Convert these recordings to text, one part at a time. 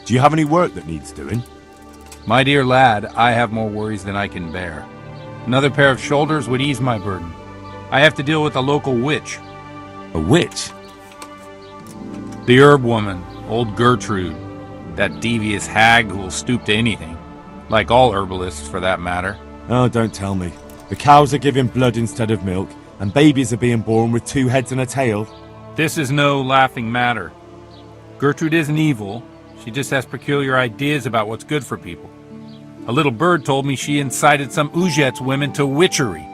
Do you have any work that needs doing? My dear lad, I have more worries than I can bear. Another pair of shoulders would ease my burden. I have to deal with a local witch. A witch? The herb woman, old Gertrude. That devious hag who will stoop to anything. Like all herbalists, for that matter. Oh, don't tell me. The cows are giving blood instead of milk, and babies are being born with 2 heads and a tail. This is no laughing matter. Gertrude isn't evil. She just has peculiar ideas about what's good for people. A little bird told me she incited some Ujet's women to witchery.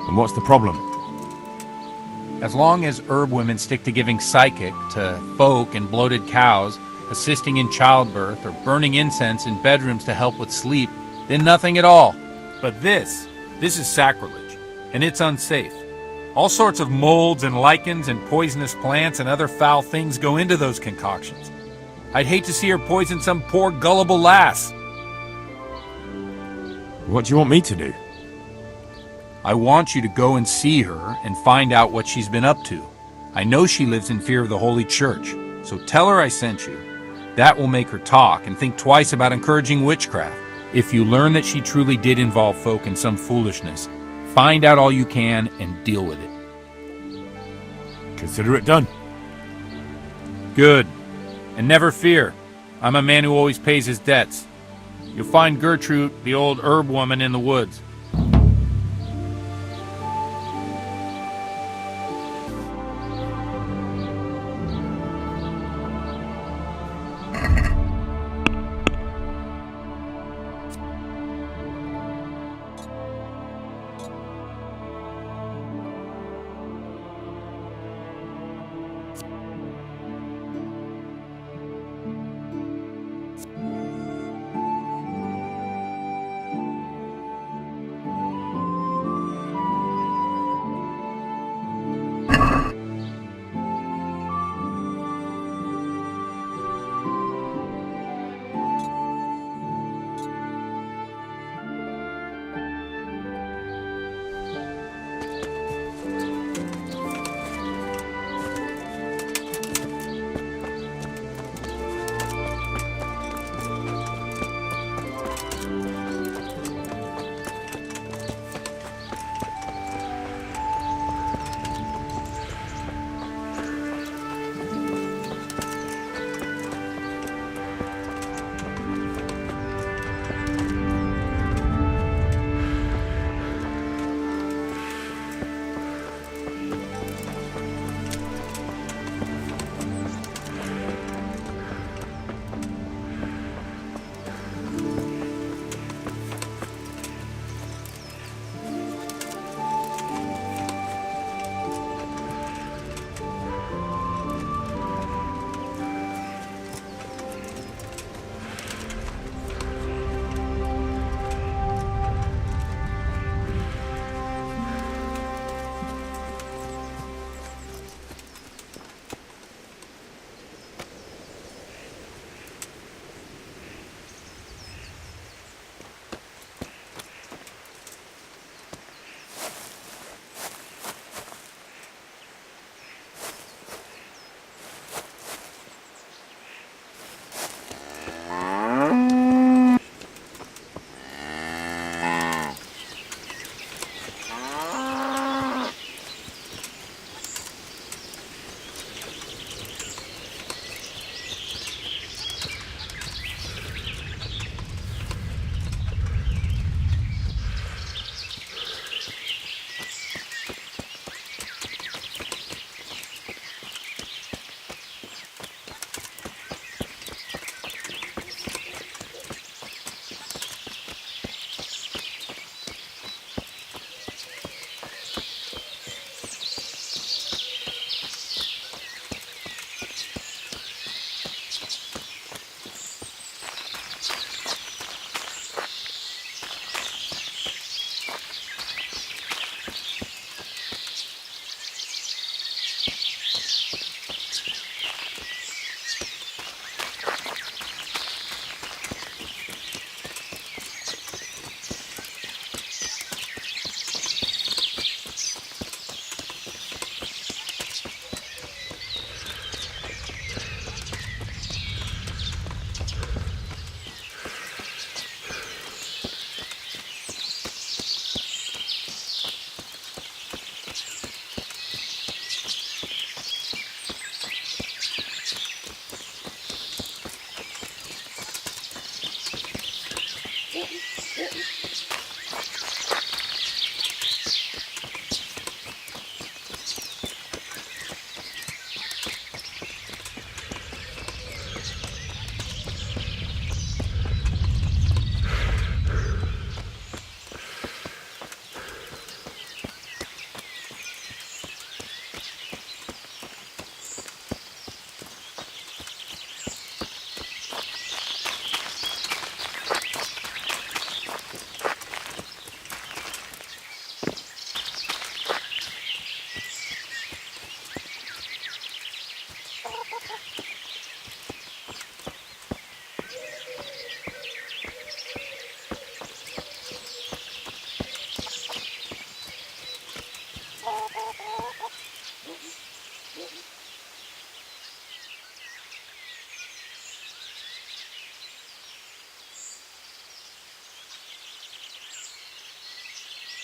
And what's the problem? As long as herb women stick to giving psychic to folk and bloated cows, assisting in childbirth, or burning incense in bedrooms to help with sleep, then nothing at all. But this is sacrilege, and it's unsafe. All sorts of molds and lichens and poisonous plants and other foul things go into those concoctions. I'd hate to see her poison some poor gullible lass. What do you want me to do? I want you to go and see her and find out what she's been up to. I know she lives in fear of the Holy Church, so tell her I sent you. That will make her talk and think twice about encouraging witchcraft. If you learn that she truly did involve folk in some foolishness, find out all you can and deal with it. Consider it done. Good. And never fear. I'm a man who always pays his debts. You'll find Gertrude, the old herb woman, in the woods.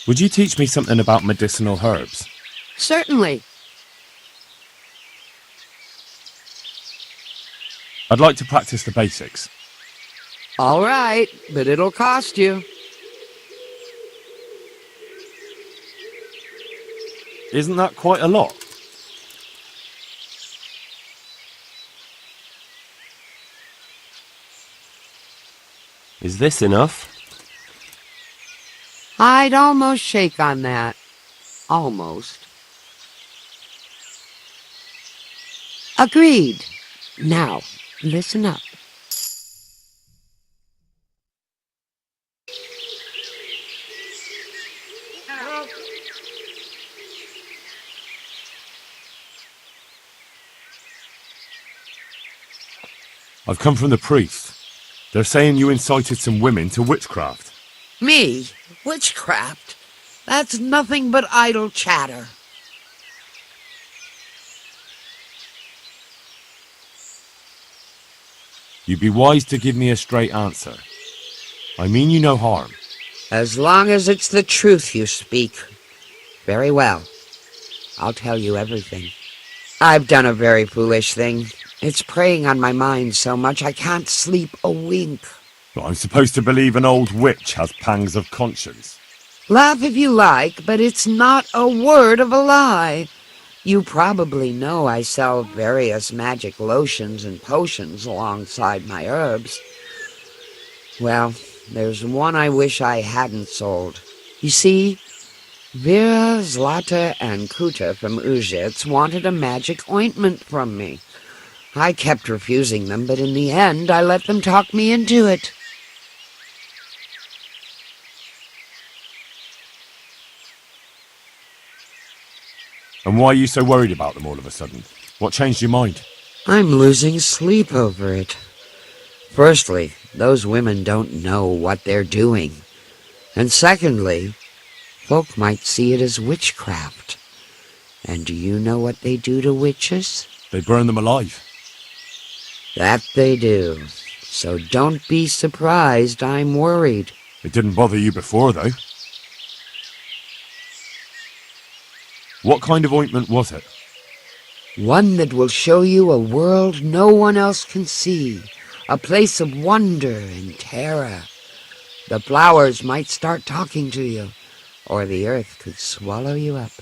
Would you teach me something about medicinal herbs? Certainly. I'd like to practice the basics. All right, but it'll cost you. Isn't that quite a lot? Is this enough? I'd almost shake on that. Almost. Agreed. Now, listen up. I've come from the priest. They're saying you incited some women to witchcraft. Me? Witchcraft? That's nothing but idle chatter. You'd be wise to give me a straight answer. I mean you no harm. As long as it's the truth you speak. Very well. I'll tell you everything. I've done a very foolish thing. It's preying on my mind so much I can't sleep a wink. But I'm supposed to believe an old witch has pangs of conscience. Laugh if you like, but it's not a word of a lie. You probably know I sell various magic lotions and potions alongside my herbs. Well, there's one I wish I hadn't sold. You see, Vera, Zlata, and Kuta from Uzhitz wanted a magic ointment from me. I kept refusing them, but in the end I let them talk me into it. And why are you so worried about them all of a sudden? What changed your mind? I'm losing sleep over it. Firstly, those women don't know what they're doing. And secondly, folk might see it as witchcraft. And do you know what they do to witches? They burn them alive. That they do. So don't be surprised I'm worried. It didn't bother you before, though. What kind of ointment was it? One that will show you a world no one else can see. A place of wonder and terror. The flowers might start talking to you, or the earth could swallow you up.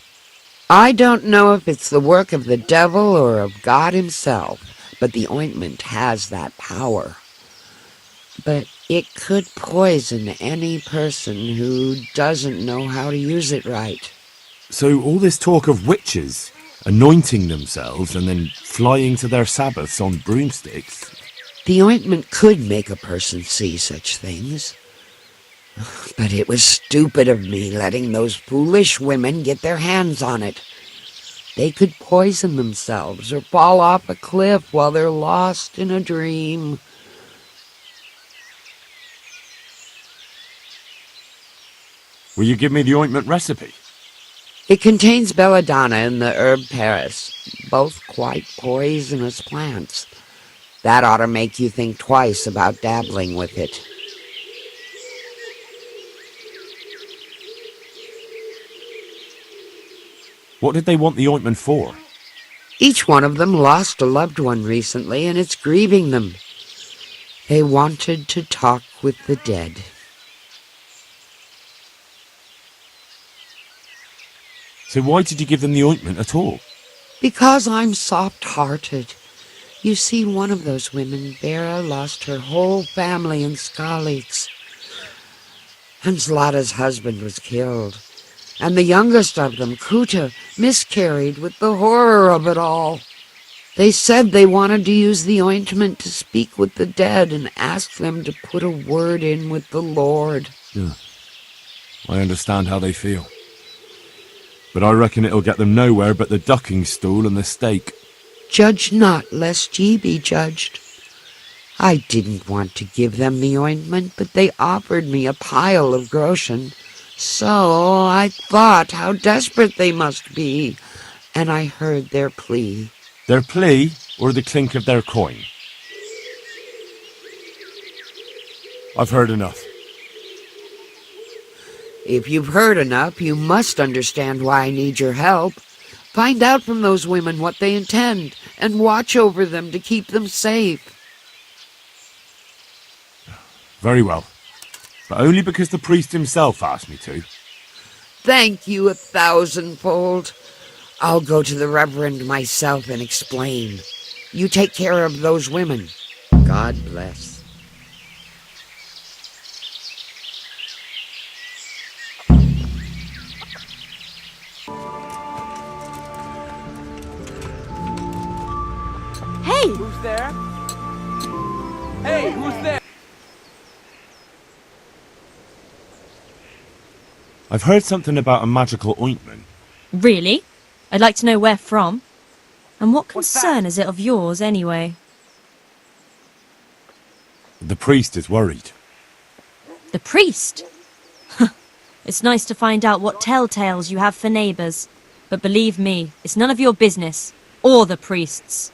I don't know if it's the work of the devil or of God himself, but the ointment has that power. But it could poison any person who doesn't know how to use it right. So all this talk of witches anointing themselves and then flying to their sabbaths on broomsticks... The ointment could make a person see such things. But it was stupid of me letting those foolish women get their hands on it. They could poison themselves or fall off a cliff while they're lost in a dream. Will you give me the ointment recipe? It contains belladonna and the herb Paris, both quite poisonous plants. That ought to make you think twice about dabbling with it. What did they want the ointment for? Each one of them lost a loved one recently, and it's grieving them. They wanted to talk with the dead. So why did you give them the ointment at all? Because I'm soft-hearted. You see, one of those women, Vera, lost her whole family in Skalitz. And Zlata's husband was killed. And the youngest of them, Kuta, miscarried with the horror of it all. They said they wanted to use the ointment to speak with the dead and ask them to put a word in with the Lord. Yeah. I understand how they feel. But I reckon it'll get them nowhere but the ducking stool and the stake. Judge not, lest ye be judged. I didn't want to give them the ointment, but they offered me a pile of groschen. So I thought how desperate they must be, and I heard their plea. Their plea, or the clink of their coin? I've heard enough. If you've heard enough, you must understand why I need your help. Find out from those women what they intend, and watch over them to keep them safe. Very well. But only because the priest himself asked me to. Thank you 1,000-fold. I'll go to the Reverend myself and explain. You take care of those women. God bless. Hey! Who's there? Hey, who's there? I've heard something about a magical ointment. Really? I'd like to know where from. And what What's concern is it of yours, anyway? The priest is worried. The priest? It's nice to find out what telltales you have for neighbours. But believe me, it's none of your business. Or the priest's.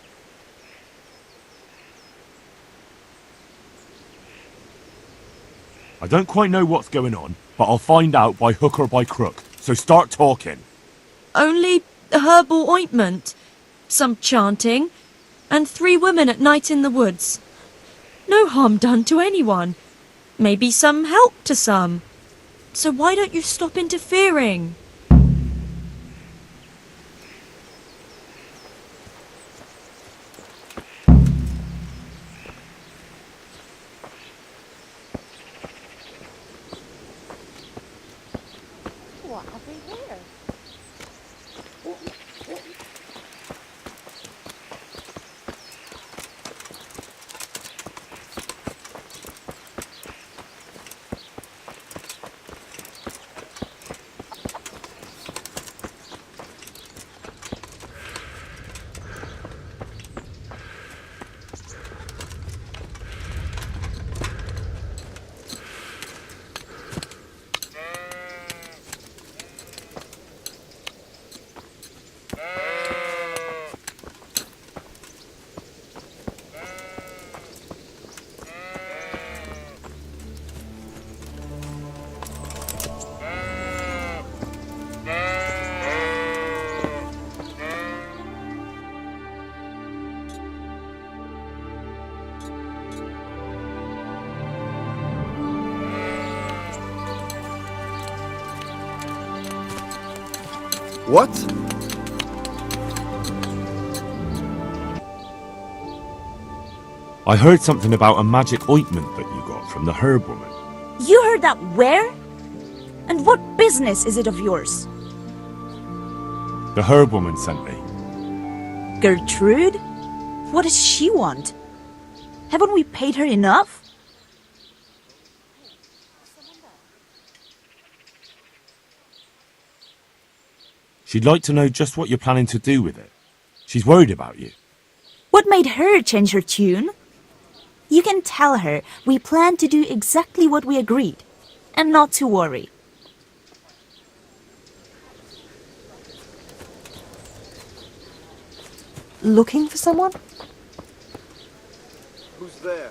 I don't quite know what's going on, but I'll find out by hook or by crook. So start talking. Only a herbal ointment, some chanting, and 3 women at night in the woods. No harm done to anyone. Maybe some help to some. So why don't you stop interfering? What? I heard something about a magic ointment that you got from the herb woman. You heard that where? And what business is it of yours? The herb woman sent me. Gertrude? What does she want? Haven't we paid her enough? She'd like to know just what you're planning to do with it. She's worried about you. What made her change her tune? You can tell her we plan to do exactly what we agreed, and not to worry. Looking for someone? Who's there?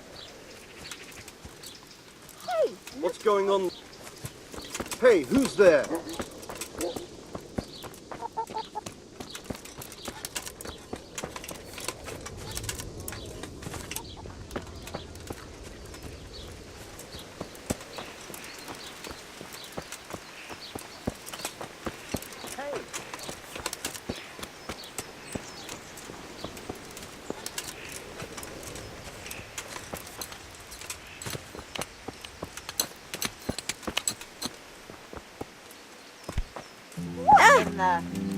Hey! What's going on? Hey, who's there?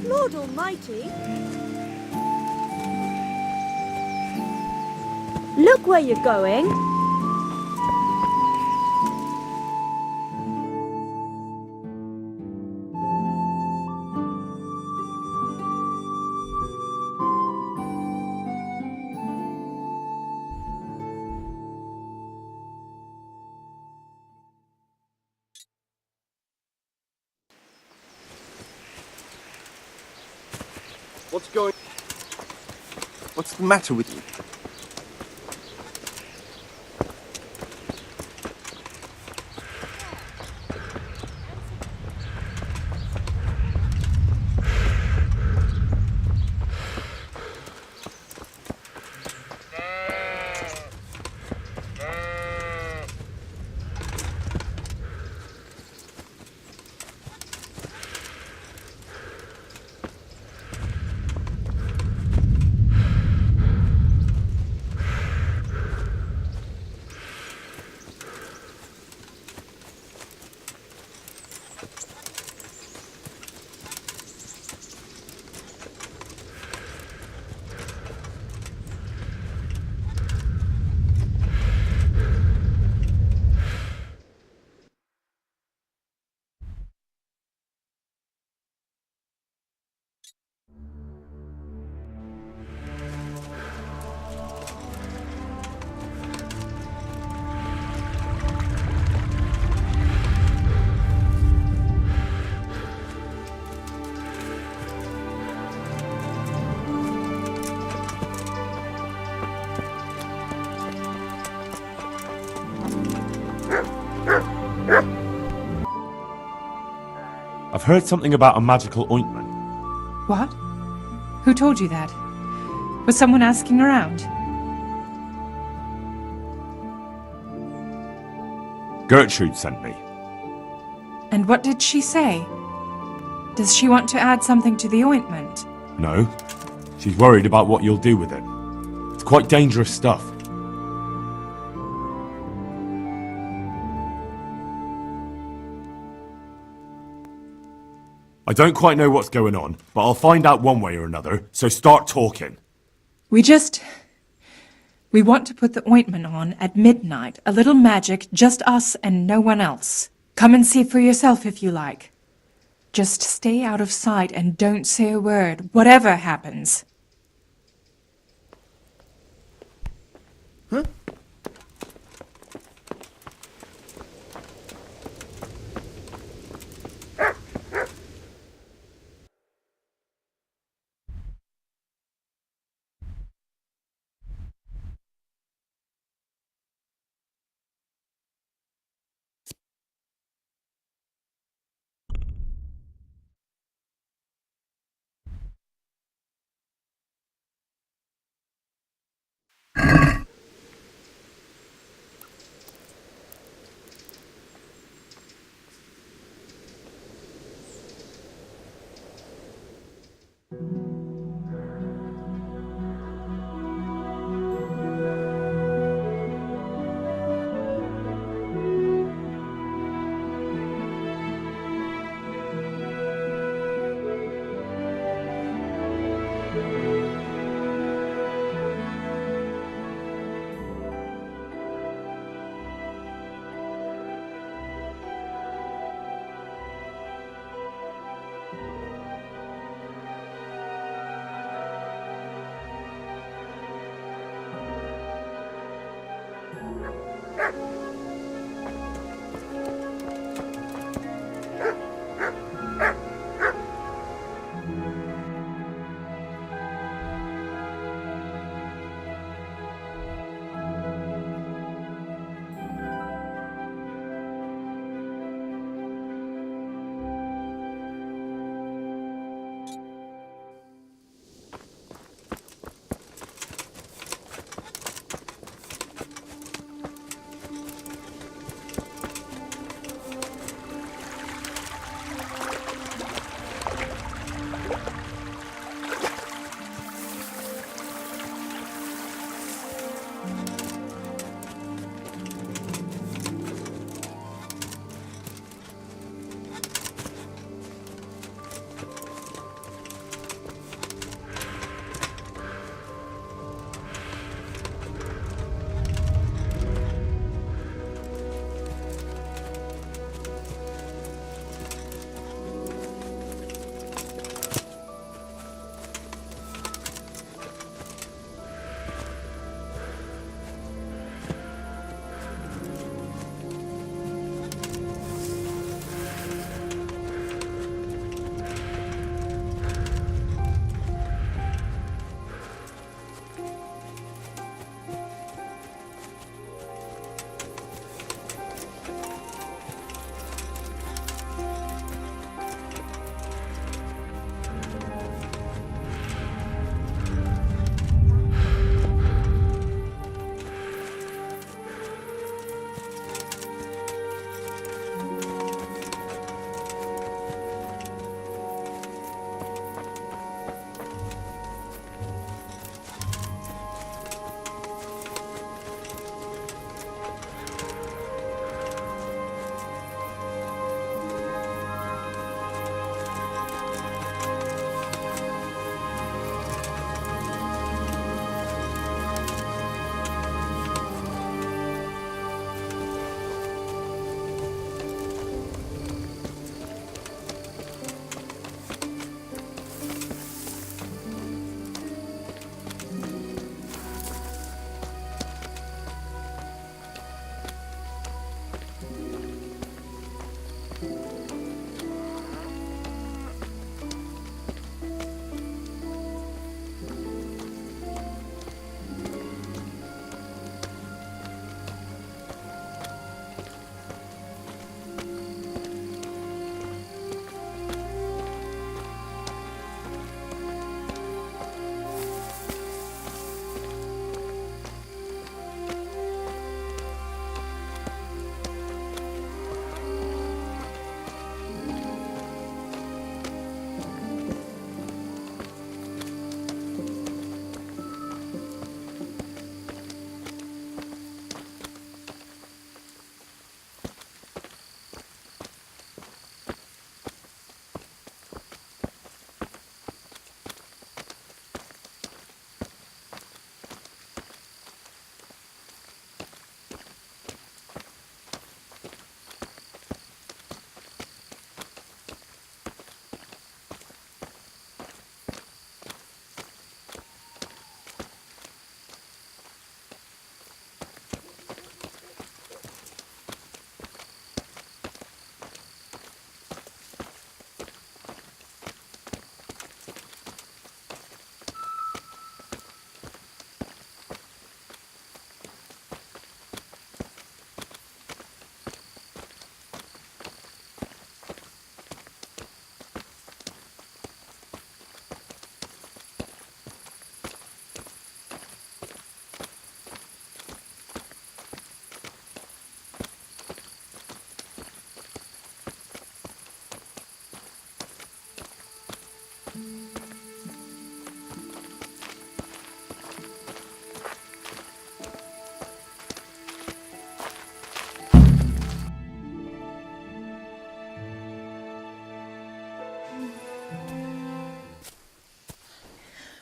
Lord Almighty! Look where you're going. What's going... What's the matter with you? I've heard something about a magical ointment. What? Who told you that? Was someone asking around? Gertrude sent me. And what did she say? Does she want to add something to the ointment? No. She's worried about what you'll do with it. It's quite dangerous stuff. I don't quite know what's going on, but I'll find out one way or another, so start talking. We want to put the ointment on at midnight. A little magic, just us and no one else. Come and see for yourself if you like. Just stay out of sight and don't say a word, whatever happens.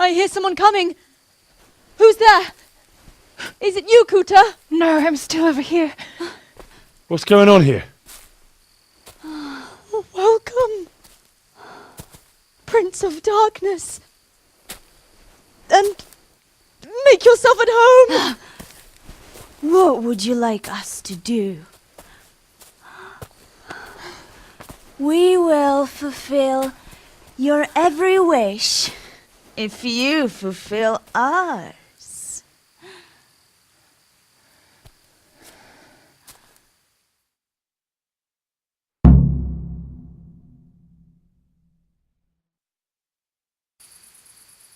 I hear someone coming. Who's there? Is it you, Kuta? No, I'm still over here. What's going on here? Welcome, Prince of Darkness. And make yourself at home. What would you like us to do? We will fulfill your every wish if you fulfill ours.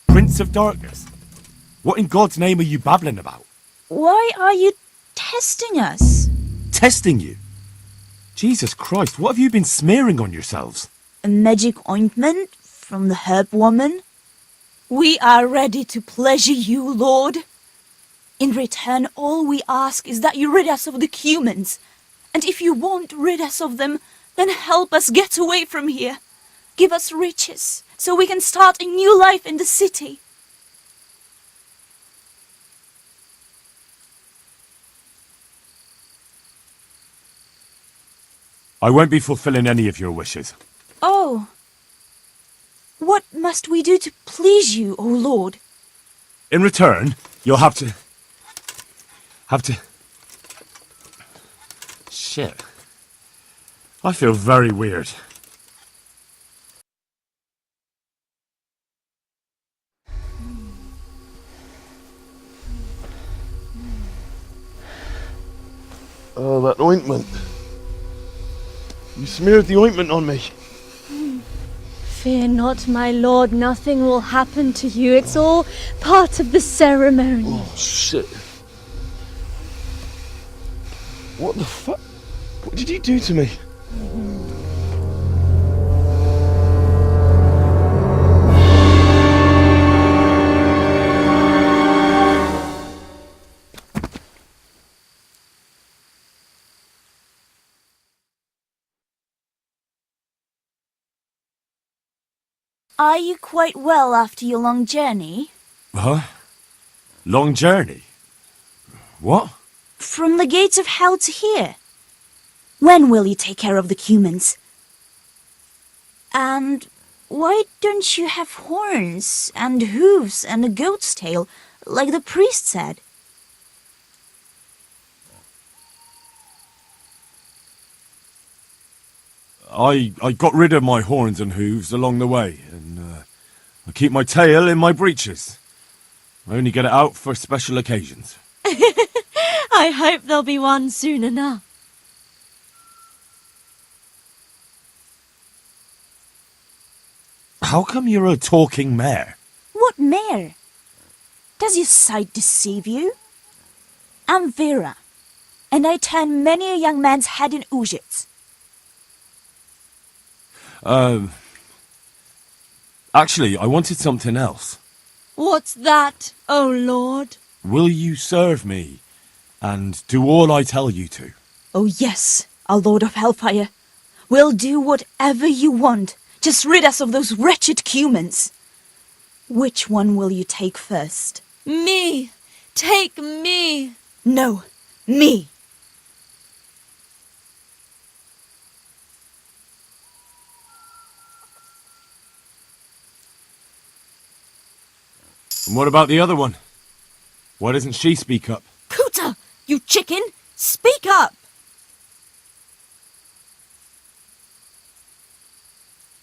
Prince of Darkness? What in God's name are you babbling about? Why are you testing us? Testing you? Jesus Christ, what have you been smearing on yourselves? A magic ointment from the herb woman? We are ready to pleasure you, Lord. In return, all we ask is that you rid us of the humans. And if you won't rid us of them, then help us get away from here. Give us riches, so we can start a new life in the city. I won't be fulfilling any of your wishes. Oh. What must we do to please you, O Lord? In return, you'll have to... Shit. I feel very weird. Oh, that ointment. You smeared the ointment on me. Fear not, my lord. Nothing will happen to you. It's all part of the ceremony. Oh, shit. What the fuck? What did you do to me? Are you quite well after your long journey? Huh? Long journey? What? From the gates of hell to here. When will you take care of the humans? And why don't you have horns and hooves and a goat's tail, like the priest said? I got rid of my horns and hooves along the way, and I keep my tail in my breeches. I only get it out for special occasions. I hope there'll be one soon enough. How come you're a talking mare? What mare? Does your sight deceive you? I'm Vera, and I turn many a young man's head in Ujits. Actually, I wanted something else. What's that, oh lord? Will you serve me and do all I tell you to? Oh yes, our Lord of Hellfire. We'll do whatever you want. Just rid us of those wretched humans. Which one will you take first? Me! Take me! No, me! And what about the other one? Why doesn't she speak up? Kuta, you chicken! Speak up!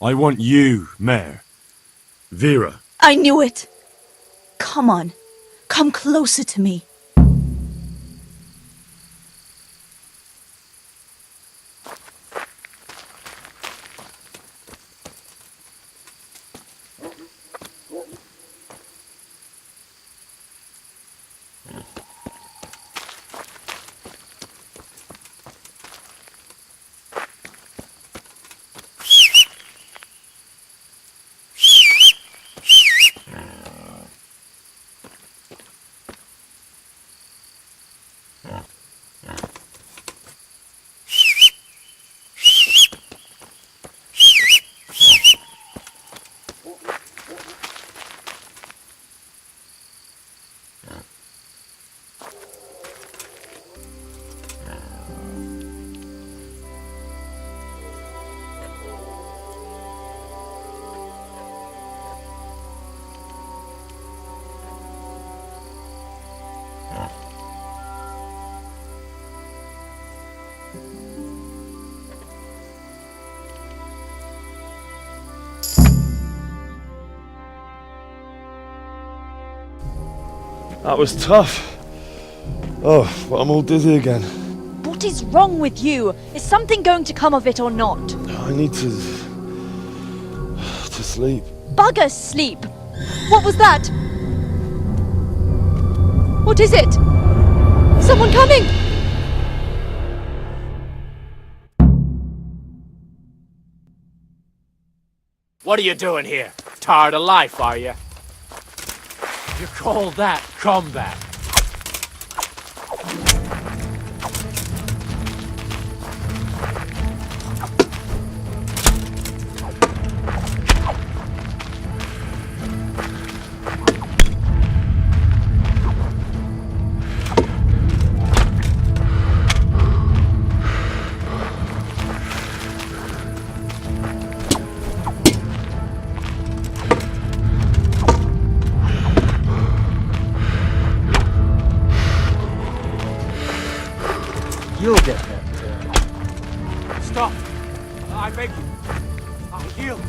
I want you, Mare. Vera. I knew it! Come on, come closer to me. That was tough. Oh, but I'm all dizzy again. What is wrong with you? Is something going to come of it or not? I need to sleep. Bugger sleep! What was that? What is it? Someone coming! What are you doing here? Tired of life, are you? You call that combat? You'll get that. Stop! I beg you. I'll heal.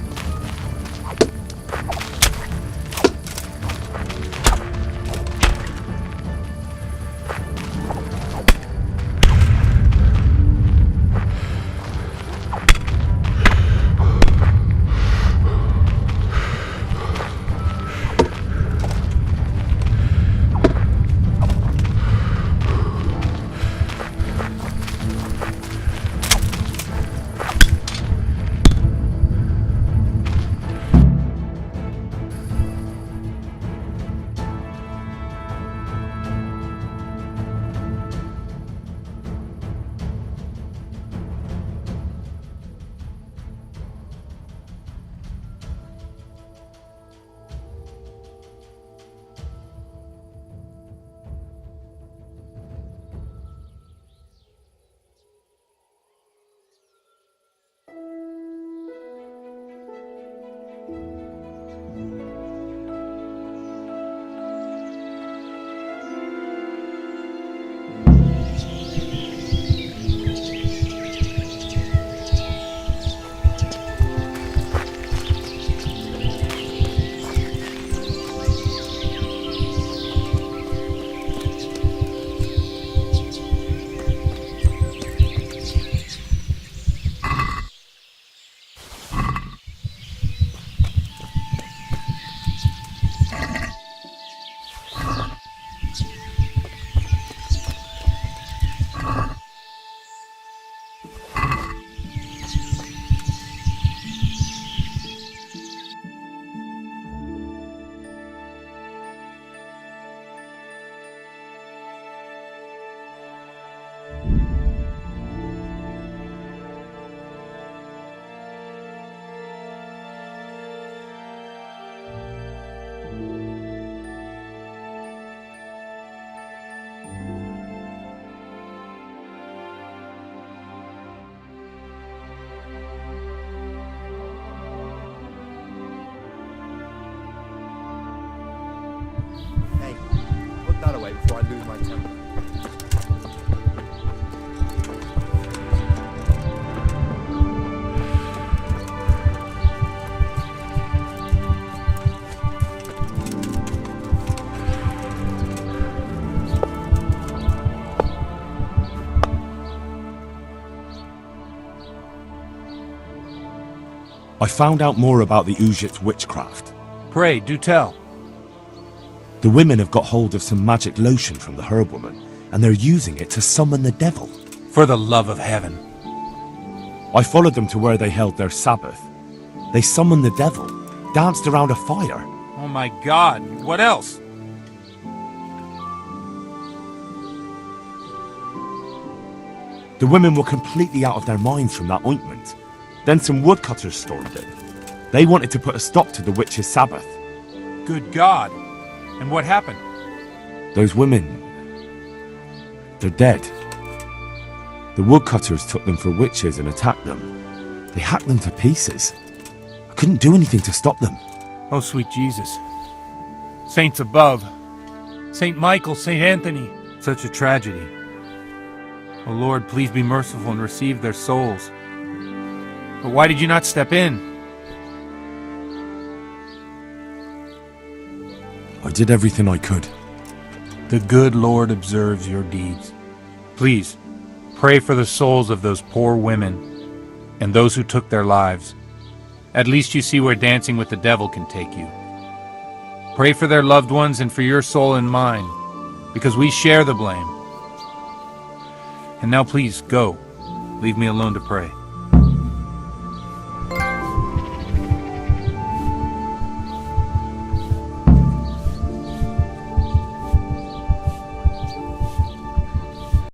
Put that away before I lose my temper. I found out more about the Ujit's witchcraft. Pray, do tell. The women have got hold of some magic lotion from the herb woman, and they're using it to summon the devil. For the love of heaven. I followed them to where they held their Sabbath. They summoned the devil, danced around a fire. Oh my God, what else? The women were completely out of their minds from that ointment. Then some woodcutters stormed in. They wanted to put a stop to the witch's Sabbath. Good God. And what happened? Those women... they're dead. The woodcutters took them for witches and attacked them. They hacked them to pieces. I couldn't do anything to stop them. Oh, sweet Jesus. Saints above. Saint Michael, Saint Anthony. Such a tragedy. Oh Lord, please be merciful and receive their souls. But why did you not step in? I did everything I could. The good Lord observes your deeds. Please, pray for the souls of those poor women and those who took their lives. At least you see where dancing with the devil can take you. Pray for their loved ones and for your soul and mine, because we share the blame. And now please, go. Leave me alone to pray.